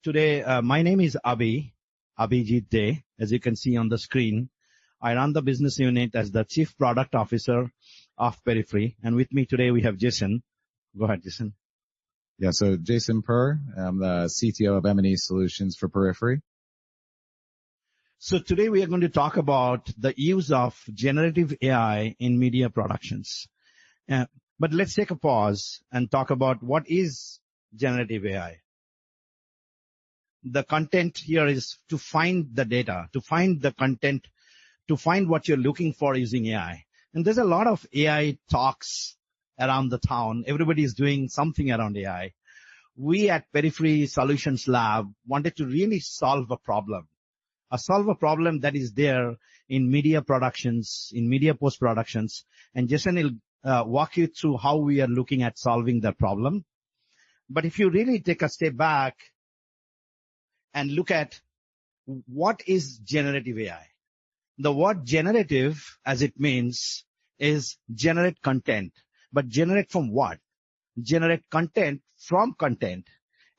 Today, my name is Abhijit Day, as you can see on the screen. I run the business unit as the Chief Product Officer of Perifery. And with me today, we have Jason. Go ahead, Jason. Yeah, so Jason Purr, I'm the CTO of M&E Solutions for Perifery. So today we are going to talk about the use of generative AI in media productions. But let's take a pause and talk about what is generative AI. The content here is to find the data, to find the content, to find what you're looking for using AI. And there's a lot of AI talks around the town. Everybody is doing something around AI. We at Perifery Solutions Lab wanted to really solve a problem that is there in media productions, in media post-productions. And Jason will walk you through how we are looking at solving that problem. But if you really take a step back and look at what is generative AI. The word generative, as it means, is generate content. But generate from what? Generate content from content.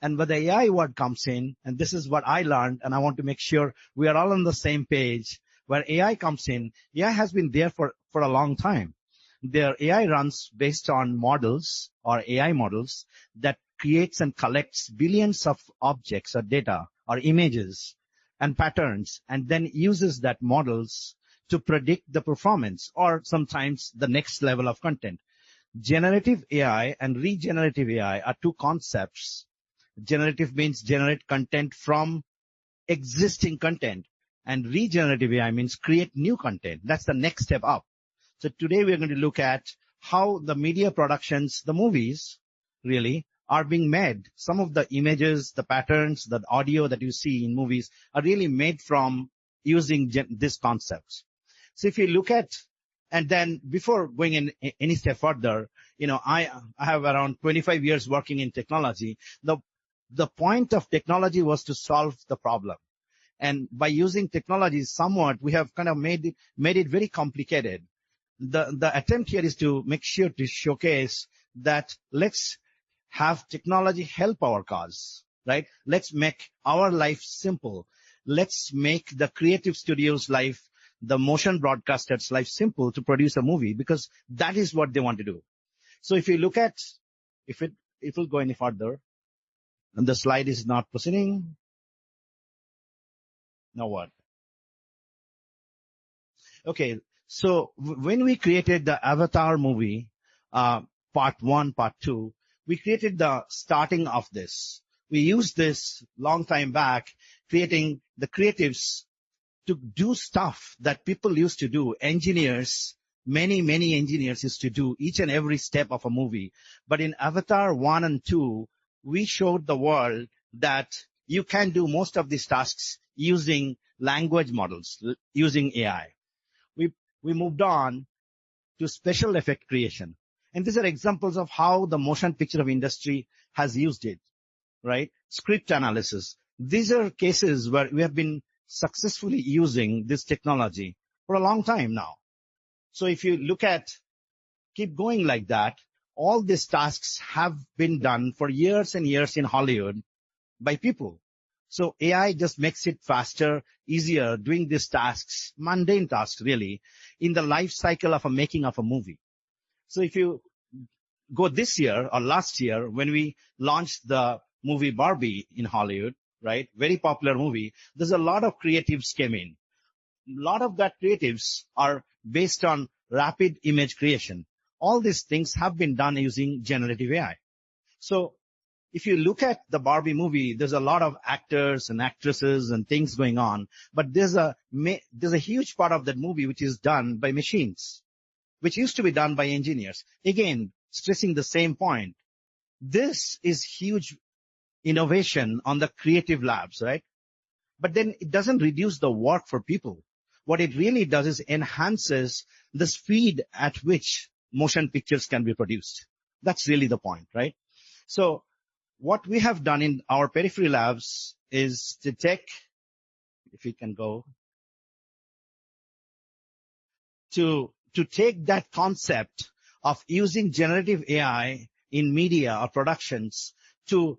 And where the AI word comes in, and this is what I learned, and I want to make sure we are all on the same page, where AI comes in, AI has been there for a long time. Their AI runs based on models or AI models that creates and collects billions of objects or data or images and patterns, and then uses that models to predict the performance or sometimes the next level of content. Generative AI and regenerative AI are two concepts. Generative means generate content from existing content, and regenerative AI means create new content. That's the next step up. So today we're going to look at how the media productions, the movies, really are being made. Some of the images, the patterns, the audio that you see in movies are really made from using these concepts. So if you look at, and then before going in any step further, I have around 25 years working in technology. The point of technology was to solve the problem. And by using technology somewhat, we have kind of made it very complicated. The attempt here is to make sure to showcase that let's have technology help our cause, right? Let's make our life simple. Let's make the creative studio's life, the motion broadcasters' life simple to produce a movie, because that is what they want to do. So if you look at, if it will go any further, and the slide is not proceeding. Now what? Okay, so when we created the Avatar movie, part 1, part 2, we created the starting of this. We used this long time back, creating the creatives to do stuff that people used to do. Engineers, many engineers used to do each and every step of a movie. But in Avatar 1 and 2, we showed the world that you can do most of these tasks using language models, using AI. We moved on to special effect creation. And these are examples of how the motion picture industry has used it, right? Script analysis. These are cases where we have been successfully using this technology for a long time now. So if you look at, keep going like that, all these tasks have been done for years and years in Hollywood by people. So AI just makes it faster, easier, doing these tasks, mundane tasks really, in the life cycle of a making of a movie. So if you go this year or last year, when we launched the movie Barbie in Hollywood, right? Very popular movie. There's a lot of creatives came in. A lot of that creatives are based on rapid image creation. All these things have been done using generative AI. So if you look at the Barbie movie, there's a lot of actors and actresses and things going on, but there's a huge part of that movie which is done by machines, which used to be done by engineers. Again, stressing the same point. This is huge innovation on the creative labs, right? But then it doesn't reduce the work for people. What it really does is enhances the speed at which motion pictures can be produced. That's really the point, right? So what we have done in our Perifery labs is to take, if we can go, to take that concept of using generative AI in media or productions to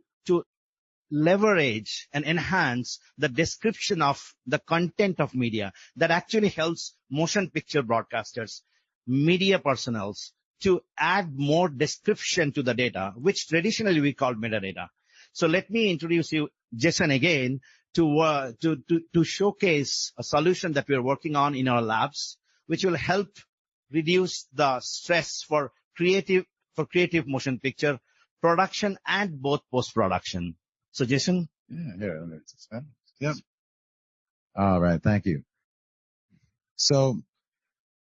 leverage and enhance the description of the content of media that actually helps motion picture broadcasters, media personnels to add more description to the data, which traditionally we call metadata. So let me introduce you, Jason, again to showcase a solution that we're working on in our labs, which will help reduce the stress for creative motion picture production and both post-production. So, Jason? Yeah, here, let me suspend. Yep. All right, thank you. So,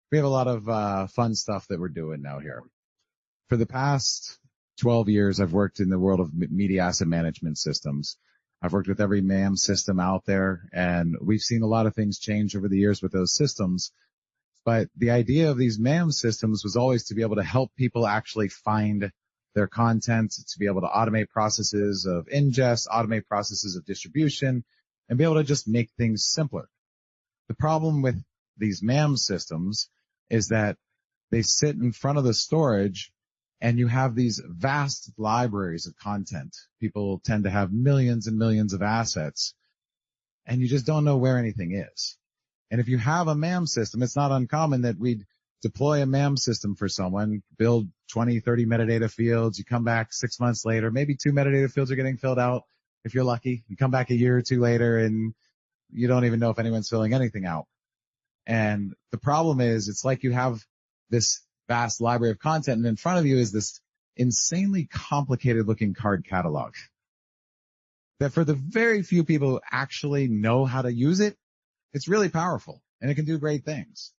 we have a lot of fun stuff that we're doing now here. For the past 12 years, I've worked in the world of media asset management systems. I've worked with every MAM system out there, and we've seen a lot of things change over the years with those systems. But the idea of these MAM systems was always to be able to help people actually find their content, to be able to automate processes of ingest, automate processes of distribution, and be able to just make things simpler. The problem with these MAM systems is that they sit in front of the storage, and you have these vast libraries of content. People tend to have millions and millions of assets, and you just don't know where anything is. And if you have a MAM system, it's not uncommon that we'd deploy a MAM system for someone, build 20, 30 metadata fields. You come back 6 months later, maybe 2 metadata fields are getting filled out if you're lucky. You come back a year or two later, and you don't even know if anyone's filling anything out. And the problem is, it's like you have this vast library of content, and in front of you is this insanely complicated looking card catalog that for the very few people who actually know how to use it, it's really powerful and it can do great things.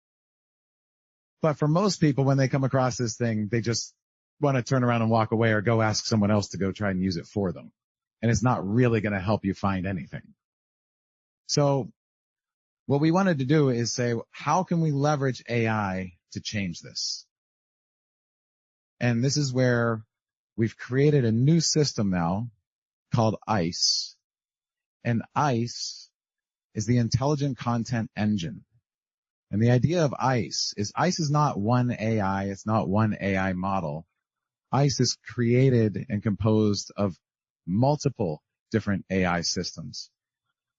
But for most people, when they come across this thing, they just want to turn around and walk away or go ask someone else to go try and use it for them. And it's not really going to help you find anything. So what we wanted to do is say, how can we leverage AI to change this? And this is where we've created a new system now called ICE. And ICE is the Intelligent Content Engine. And the idea of ICE is not one AI, it's not one AI model. ICE is created and composed of multiple different AI systems.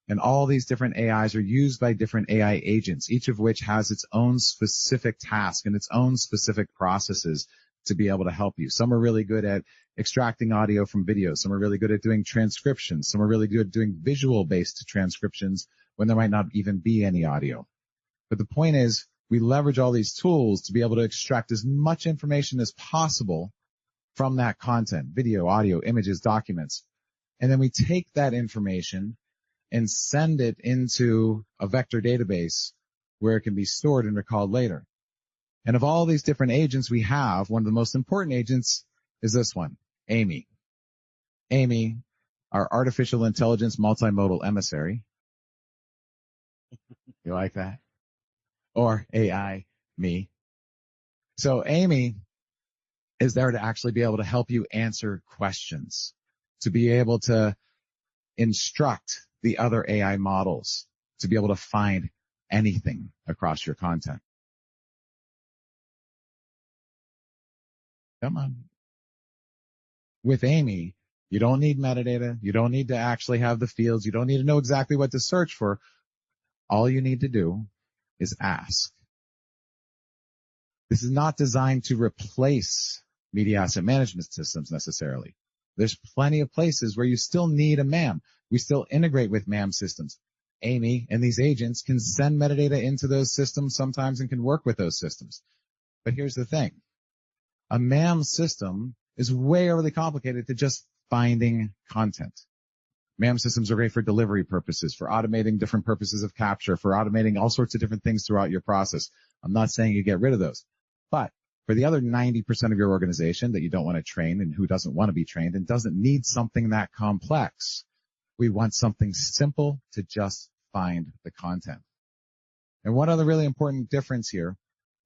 And all these different AIs are used by different AI agents, each of which has its own specific task and its own specific processes to be able to help you. Some are really good at extracting audio from video. Some are really good at doing transcriptions. Some are really good at doing visual-based transcriptions when there might not even be any audio. But the point is, we leverage all these tools to be able to extract as much information as possible from that content, video, audio, images, documents. And then we take that information and send it into a vector database where it can be stored and recalled later. And of all these different agents we have, one of the most important agents is this one, Amy. Amy, our artificial intelligence multimodal emissary. You like that? Or AI, me. So Amy is there to actually be able to help you answer questions, to be able to instruct the other AI models, to be able to find anything across your content. Come on. With Amy, you don't need metadata. You don't need to actually have the fields. You don't need to know exactly what to search for. All you need to do is ask. This is not designed to replace media asset management systems necessarily. There's plenty of places where you still need a MAM. We still integrate with MAM systems. Amy and these agents can send metadata into those systems sometimes and can work with those systems. But here's the thing. A MAM system is way overly complicated to just finding content. MAM systems are great for delivery purposes, for automating different purposes of capture, for automating all sorts of different things throughout your process. I'm not saying you get rid of those. But for the other 90% of your organization that you don't want to train and who doesn't want to be trained and doesn't need something that complex, we want something simple to just find the content. And one other really important difference here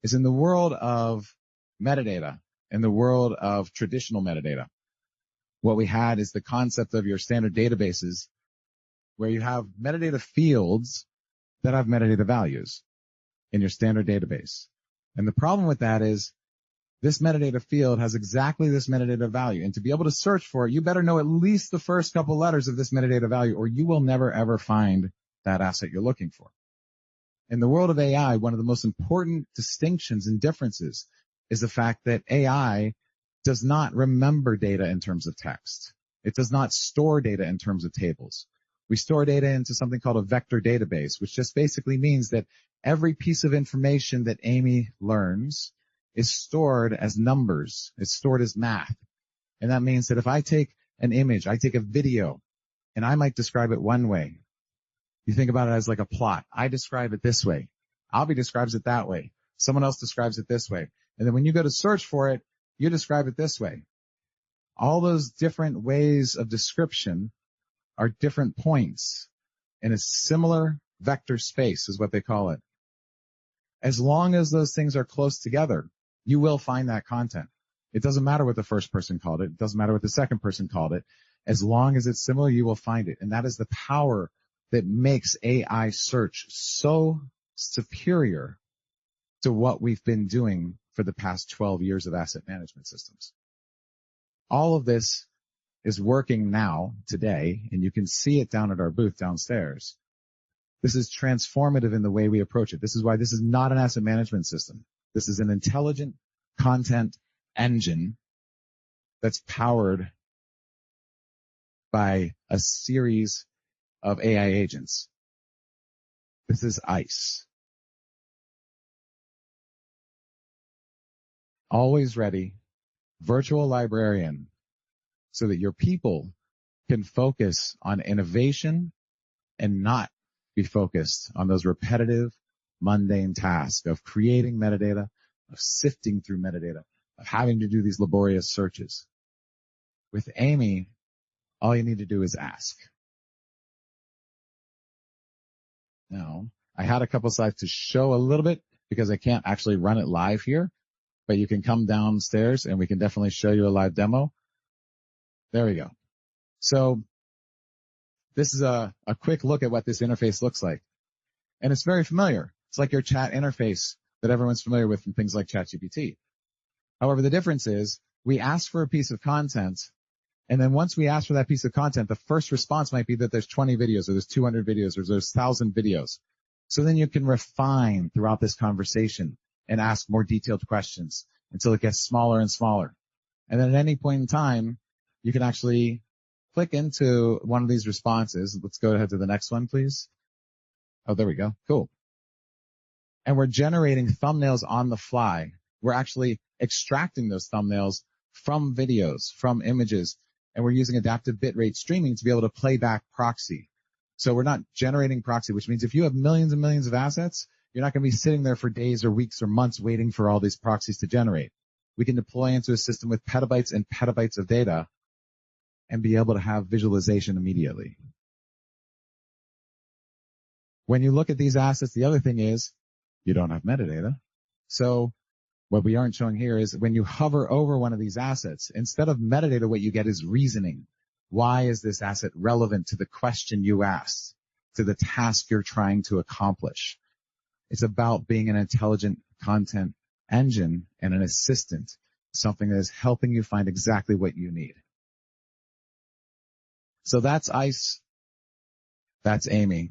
is in the world of metadata, in the world of traditional metadata, what we had is the concept of your standard databases where you have metadata fields that have metadata values in your standard database. And the problem with that is This metadata field has exactly this metadata value. And to be able to search for it, you better know at least the first couple letters of this metadata value, or you will never ever find that asset you're looking for. In the world of AI, one of the most important distinctions and differences is the fact that AI does not remember data in terms of text. It does not store data in terms of tables. We store data into something called a vector database, which just basically means that every piece of information that Amy learns is stored as numbers. It's stored as math. And that means that if I take an image, I take a video, and I might describe it one way. You think about it as like a plot. I describe it this way. Albie describes it that way. Someone else describes it this way. And then when you go to search for it, you describe it this way. All those different ways of description are different points in a similar vector space is what they call it. As long as those things are close together, you will find that content. It doesn't matter what the first person called it. It doesn't matter what the second person called it. As long as it's similar, you will find it. And that is the power that makes AI search so superior to what we've been doing for the past 12 years of asset management systems. All of this is working now, today, and you can see it down at our booth downstairs. This is transformative in the way we approach it. This is why this is not an asset management system. This is an intelligent content engine that's powered by a series of AI agents. This is ICE. Always ready, virtual librarian, so that your people can focus on innovation and not be focused on those repetitive, mundane tasks of creating metadata, of sifting through metadata, of having to do these laborious searches. With Amy, all you need to do is ask. Now, I had a couple slides to show a little bit because I can't actually run it live here, but you can come downstairs and we can definitely show you a live demo. There we go. So this is a quick look at what this interface looks like. And it's very familiar. It's like your chat interface that everyone's familiar with from things like ChatGPT. However, the difference is we ask for a piece of content, and then once we ask for that piece of content, the first response might be that there's 20 videos or there's 200 videos or there's 1,000 videos. So then you can refine throughout this conversation and ask more detailed questions until it gets smaller and smaller. And then at any point in time, you can actually click into one of these responses. Let's go ahead to the next one, please. Oh, there we go. Cool. And we're generating thumbnails on the fly. We're actually extracting those thumbnails from videos, from images, and we're using adaptive bitrate streaming to be able to play back proxy. So we're not generating proxy, which means if you have millions and millions of assets, you're not going to be sitting there for days or weeks or months waiting for all these proxies to generate. We can deploy into a system with petabytes and petabytes of data and be able to have visualization immediately. When you look at these assets, the other thing is you don't have metadata. So what we aren't showing here is when you hover over one of these assets, instead of metadata, what you get is reasoning. Why is this asset relevant to the question you asked, to the task you're trying to accomplish? It's about being an intelligent content engine and an assistant, something that is helping you find exactly what you need. So that's ICE. That's Amy.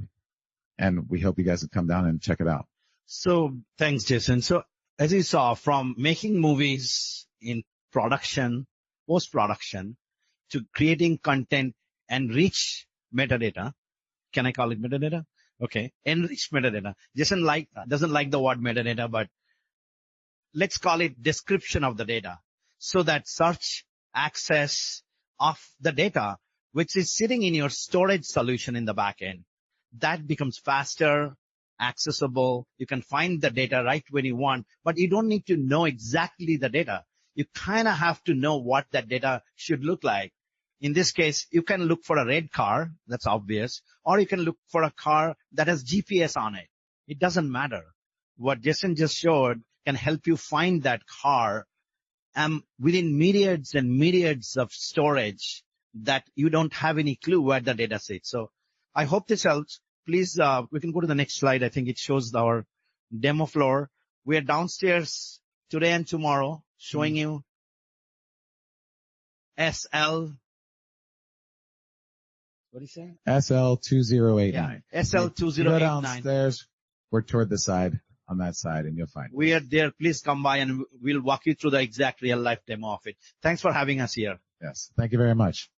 And we hope you guys will come down and check it out. So thanks, Jason. So as you saw, from making movies in production, post-production, to creating content and rich metadata. Can I call it metadata? Okay. Enriched metadata. Jason doesn't like the word metadata, but let's call it description of the data. So that search access of the data, which is sitting in your storage solution in the back end, that becomes faster, accessible. You can find the data right when you want, but you don't need to know exactly the data. You kind of have to know what that data should look like. In this case, you can look for a red car, that's obvious, or you can look for a car that has GPS on it. It doesn't matter. What Jason just showed can help you find that car within myriads and myriads of storage that you don't have any clue where the data sits. So I hope this helps. Please, we can go to the next slide. I think it shows our demo floor. We are downstairs today and tomorrow showing you SL. What do you say? SL2089. Yeah, You go SL2089. downstairs. We're toward the side, on that side, and you'll find it. We are there. Please come by and we'll walk you through the exact real life demo of it. Thanks for having us here. Yes. Thank you very much.